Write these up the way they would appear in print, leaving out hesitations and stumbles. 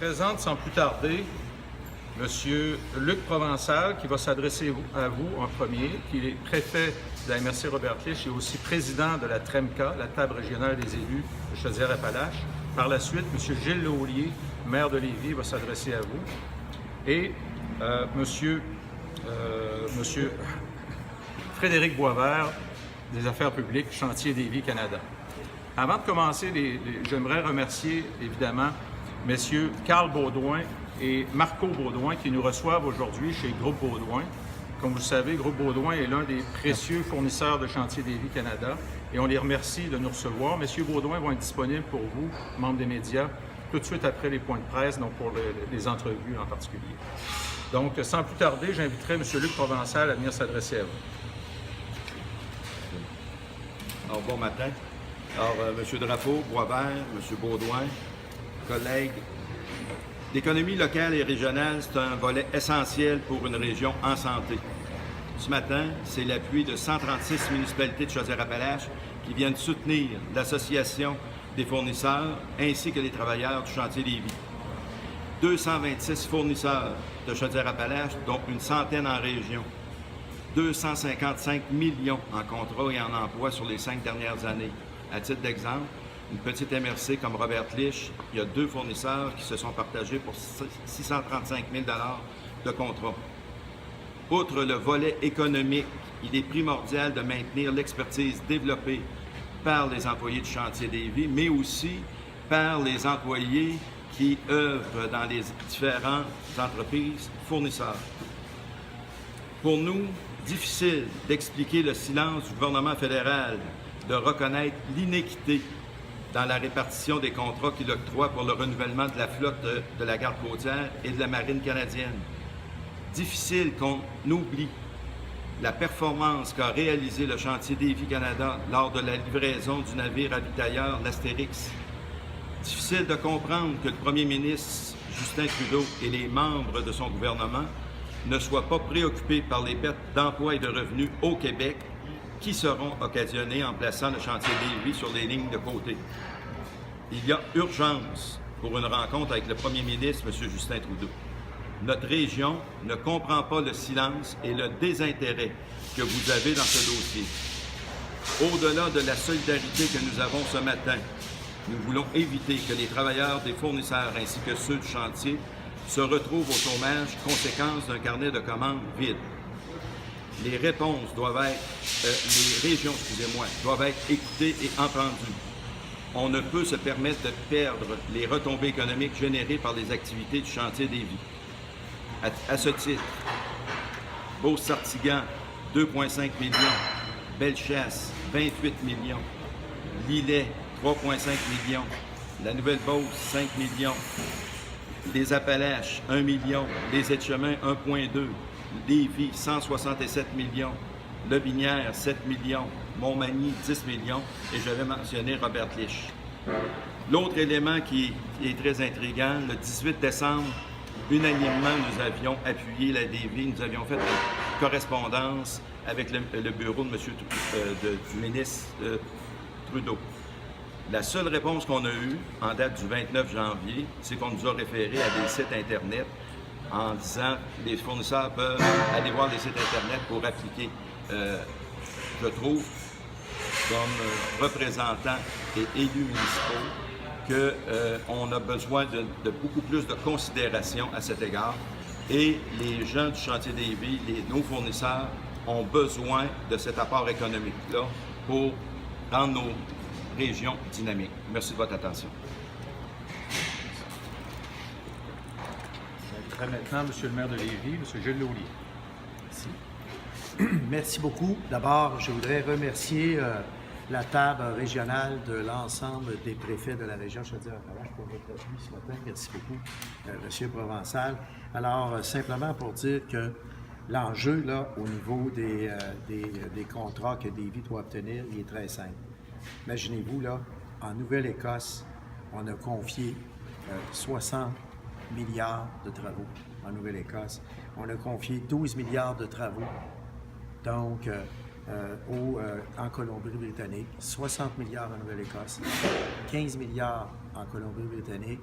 présente sans plus tarder M. Luc Provençal, qui va s'adresser à vous en premier, qui est préfet de la MRC Robert-Clich et aussi président de la TREMCA, la table régionale des élus de Chaudière-Appalaches. Par la suite, M. Gilles Laulier, maire de Lévis, va s'adresser à vous. Et M. Frédéric Boisvert, des Affaires publiques, Chantier Lévis, Canada. Avant de commencer, j'aimerais remercier évidemment messieurs Carl Baudouin et Marco Baudouin qui nous reçoivent aujourd'hui chez Groupe Baudouin. Comme vous le savez, Groupe Baudouin est l'un des précieux fournisseurs de Chantier Lévis Canada et on les remercie de nous recevoir. Messieurs Baudouin vont être disponibles pour vous, membres des médias, tout de suite après les points de presse, donc pour les entrevues en particulier. Donc, sans plus tarder, j'inviterai M. Luc Provençal à venir s'adresser à vous. Alors, bon matin. Alors, M. Drapeau, Boisvert, M. Baudouin, collègues, l'économie locale et régionale, c'est un volet essentiel pour une région en santé. Ce matin, c'est l'appui de 136 municipalités de Chaudière-Appalaches qui viennent soutenir l'Association des fournisseurs ainsi que les travailleurs du chantier Lévis. 226 fournisseurs de Chaudière-Appalaches, dont une centaine en région. 255 millions en contrats et en emplois sur les 5 dernières années. À titre d'exemple, une petite MRC comme Robert-Clich, il y a 2 fournisseurs qui se sont partagés pour 635 000 de contrats. Outre le volet économique, il est primordial de maintenir l'expertise développée par les employés du chantier Lévis, mais aussi par les employés qui œuvrent dans les différentes entreprises fournisseurs. Pour nous, difficile d'expliquer le silence du gouvernement fédéral de reconnaître l'inéquité dans la répartition des contrats qu'il octroie pour le renouvellement de la flotte de la garde côtière et de la marine canadienne. Difficile qu'on oublie la performance qu'a réalisée le chantier Lévis Canada lors de la livraison du navire ravitailleur l'Astérix. Difficile de comprendre que le premier ministre Justin Trudeau et les membres de son gouvernement ne soient pas préoccupés par les pertes d'emplois et de revenus au Québec qui seront occasionnées en plaçant le chantier Lévis sur les lignes de côté. Il y a urgence pour une rencontre avec le premier ministre, M. Justin Trudeau. Notre région ne comprend pas le silence et le désintérêt que vous avez dans ce dossier. Au-delà de la solidarité que nous avons ce matin, nous voulons éviter que les travailleurs des fournisseurs ainsi que ceux du chantier se retrouvent au chômage, conséquence d'un carnet de commandes vide. Les réponses doivent être, les régions, doivent être écoutées et entendues. On ne peut se permettre de perdre les retombées économiques générées par les activités du chantier Lévis. À ce titre, Beauce-Sartigan, 2,5 millions, Bellechasse, 28 millions, Lillet, 3,5 millions, la Nouvelle-Beauce, 5 millions, les Appalaches, 1 million, les Etchemins, 1,2, Lévis, 167 millions, Lobinière, 7 millions, Montmagny, 10 millions, et je vais mentionner Robert-Clich. L'autre élément qui est très intriguant, le 18 décembre, unanimement, nous avions appuyé la Lévis, nous avions fait une correspondance avec le bureau de du ministre Trudeau. La seule réponse qu'on a eue, en date du 29 janvier, c'est qu'on nous a référé à des sites Internet en disant que les fournisseurs peuvent aller voir les sites Internet pour appliquer. Je trouve, comme représentant et élus municipaux, qu'on a besoin de beaucoup plus de considération à cet égard. Et les gens du chantier Lévis, nos fournisseurs, ont besoin de cet apport économique-là pour rendre nos régions dynamiques. Merci de votre attention. Maintenant, M. le maire de Lévis, M. Gilles Laulier. Merci. Merci beaucoup. D'abord, je voudrais remercier la table régionale de l'ensemble des préfets de la région Chaudière-Appalaches pour votre appui ce matin. Merci beaucoup, M. Provençal. Alors, simplement pour dire que l'enjeu, là, au niveau des contrats que Lévis doit obtenir, il est très simple. Imaginez-vous, là, en Nouvelle-Écosse, on a confié 60 milliards de travaux en Nouvelle-Écosse. On a confié 12 milliards de travaux, donc, en Colombie-Britannique, 60 milliards en Nouvelle-Écosse, 15 milliards en Colombie-Britannique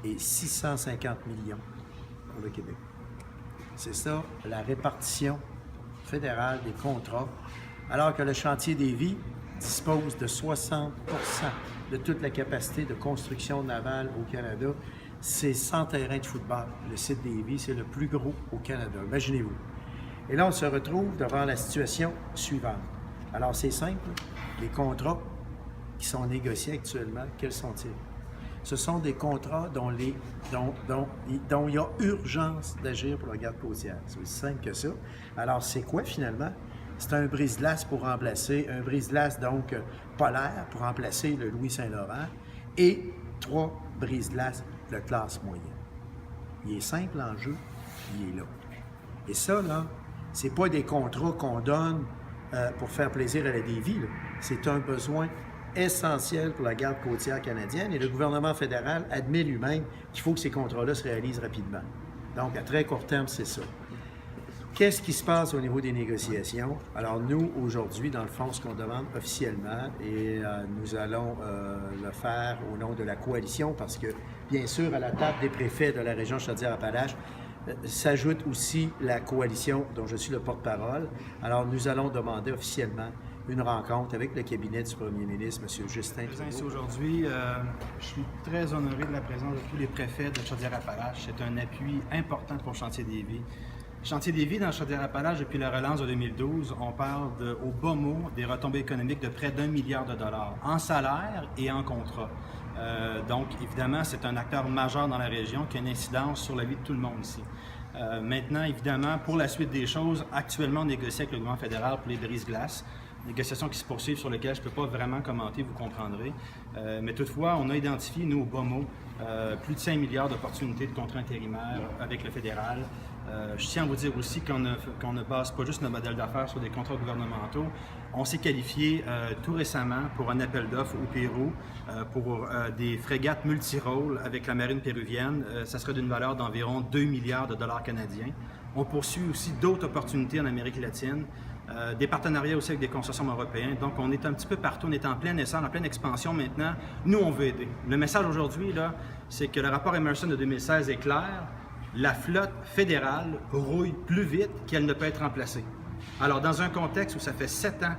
et 650 millions pour le Québec. C'est ça, la répartition fédérale des contrats, alors que le chantier d'Évis dispose de 60 % de toute la capacité de construction navale au Canada. C'est 100 terrains de football. Le site d'Évis, c'est le plus gros au Canada. Imaginez-vous. Et là, on se retrouve devant la situation suivante. Alors, c'est simple. Les contrats qui sont négociés actuellement, quels sont-ils? Ce sont des contrats dont il y a urgence d'agir pour la garde côtière. C'est aussi simple que ça. Alors, c'est quoi finalement? C'est un brise-glace pour remplacer, un brise-glace donc polaire pour remplacer le Louis-Saint-Laurent et 3 brise-glaces de classe moyenne. Il est simple l'enjeu, il est là. Et ça, là, c'est pas des contrats qu'on donne pour faire plaisir à la Davie. C'est un besoin essentiel pour la garde côtière canadienne et le gouvernement fédéral admet lui-même qu'il faut que ces contrats-là se réalisent rapidement. Donc, à très court terme, c'est ça. Qu'est-ce qui se passe au niveau des négociations? Alors, nous, aujourd'hui, dans le fond, ce qu'on demande officiellement, et nous allons le faire au nom de la coalition, parce que, bien sûr, à la table des préfets de la région Chaudière-Appalaches, s'ajoute aussi la coalition dont je suis le porte-parole. Alors, nous allons demander officiellement une rencontre avec le cabinet du premier ministre, M. Justin Trudeau. Ici aujourd'hui, je suis très honoré de la présence de tous les préfets de Chaudière-Appalaches. C'est un appui important pour Chantier d'Évis. Chantier d'Évis, dans Chaudière-Appalaches, depuis la relance de 2012, on parle au bas mot des retombées économiques de près d'1 milliard de dollars en salaire et en contrat. Donc, évidemment, c'est un acteur majeur dans la région qui a une incidence sur la vie de tout le monde ici. Maintenant, évidemment, pour la suite des choses, actuellement, on négocie avec le gouvernement fédéral pour les brise-glaces. Négociations qui se poursuivent sur lesquelles je ne peux pas vraiment commenter, vous comprendrez. Mais toutefois, on a identifié, nous, au bas mot, plus de 5 milliards d'opportunités de contrats intérimaires avec le fédéral. Je tiens à vous dire aussi qu'on ne base pas juste notre modèle d'affaires sur des contrats gouvernementaux. On s'est qualifié tout récemment pour un appel d'offres au Pérou pour des frégates multirôles avec la marine péruvienne. Ça serait d'une valeur d'environ 2 milliards de dollars canadiens. On poursuit aussi d'autres opportunités en Amérique latine. Des partenariats aussi avec des consortiums européens. Donc, on est un petit peu partout, on est en plein essor, en pleine expansion maintenant. Nous, on veut aider. Le message aujourd'hui, là, c'est que le rapport Emerson de 2016 est clair. La flotte fédérale rouille plus vite qu'elle ne peut être remplacée. Alors, dans un contexte où ça fait 7 ans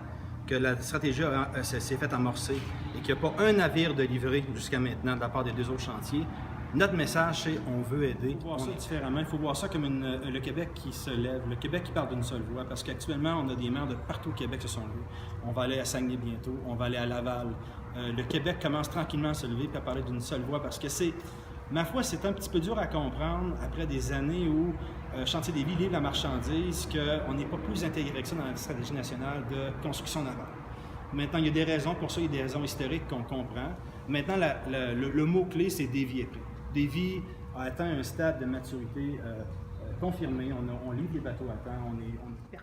que la stratégie s'est faite amorcer et qu'il n'y a pas un navire de livré jusqu'à maintenant de la part des 2 autres chantiers, notre message, c'est on veut aider. Il faut voir ça différemment. Il faut voir ça comme le Québec qui se lève, le Québec qui parle d'une seule voix. Parce qu'actuellement, on a des maires de partout au Québec qui se sont levés. On va aller à Saguenay bientôt, on va aller à Laval. Le Québec commence tranquillement à se lever et à parler d'une seule voix. Parce que ma foi, c'est un petit peu dur à comprendre après des années où Chantier d'Évis livre la marchandise, qu'on n'est pas plus intégré que ça dans la stratégie nationale de construction navale. Maintenant, il y a des raisons pour ça, il y a des raisons historiques qu'on comprend. Maintenant, le mot-clé, c'est Davie est prêt. Davie a atteint un stade de maturité confirmé. On livre les bateaux à temps, on est